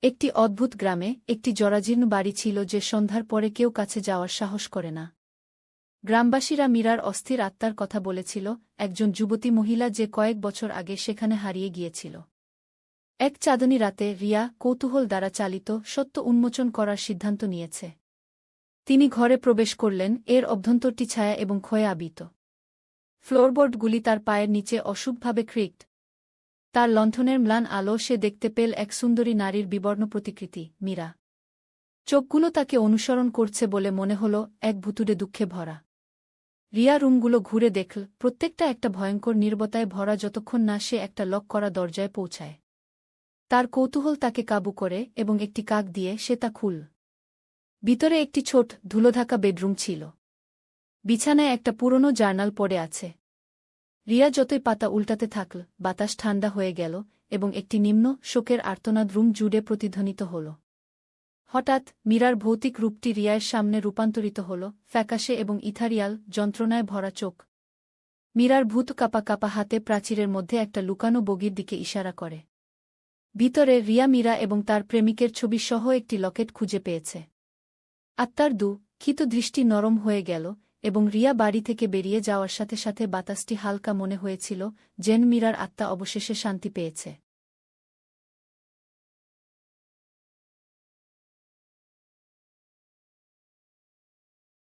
একটি অদ্ভুত গ্রামে একটি জরাজীর্ণ বাড়ি ছিল যে সন্ধ্যার পরে কেউ কাছে যাওয়ার সাহস করে না। গ্রামবাসীরা মীরার অস্থির আত্মার কথা বলেছিল, একজন যুবতী মহিলা যে কয়েক বছর আগে সেখানে হারিয়ে গিয়েছিল। এক চাঁদনী রাতে রিয়া কৌতূহল দ্বারা চালিত সত্য উন্মোচন করার সিদ্ধান্ত নিয়েছে। তিনি ঘরে প্রবেশ করলেন, এর অভ্যন্তরটি ছায়া এবং ক্ষয়ে আবৃত। ফ্লোরবোর্ডগুলি তার পায়ের নিচে অশুভভাবে ক্রিকড। তার লণ্ঠনের ম্লান আলো সে দেখতে পেল এক সুন্দরী নারীর বিবর্ণ প্রতিকৃতি, মীরা। চোখগুলো তাকে অনুসরণ করছে বলে মনে হল, এক ভুতুড়ে দুঃখে ভরা। রিয়া রুমগুলো ঘুরে দেখল, প্রত্যেকটা একটা ভয়ঙ্কর নীরবতায় ভরা যতক্ষণ না সে একটা লক করা দরজায় পৌঁছায়। তার কৌতূহল তাকে কাবু করে এবং একটি কাক দিয়ে সে তা খুল। ভিতরে একটি ছোট ধুলোঢাকা বেডরুম ছিল। বিছানায় একটা পুরনো জার্নাল পড়ে আছে। রিয়া যতই পাতা উল্টাতে থাকল, বাতাস ঠান্ডা হয়ে গেল এবং একটি নিম্ন শোকের আর্তনাদ রুম জুড়ে প্রতিধ্বনিত হল। হঠাৎ মীরার ভৌতিক রূপটি রিয়ার সামনে রূপান্তরিত হল, ফ্যাকাশে এবং ইথারিয়াল, যন্ত্রণায় ভরা চোখ। মীরার ভূত কাপা কাপা হাতে প্রাচীরের মধ্যে একটা লুকানো বগির দিকে ইশারা করে। ভিতরে রিয়া মীরা এবং তার প্রেমিকের ছবি সহ একটি লকেট খুঁজে পেয়েছে। আত্মার ক্ষিত দৃষ্টি নরম হয়ে গেল এবং রিয়া বাড়ি থেকে বেরিয়ে যাওয়ার সাথে সাথে বাতাসটি হালকা মনে হয়েছিল, যেন মীরার আত্মা অবশেষে শান্তি পেয়েছে।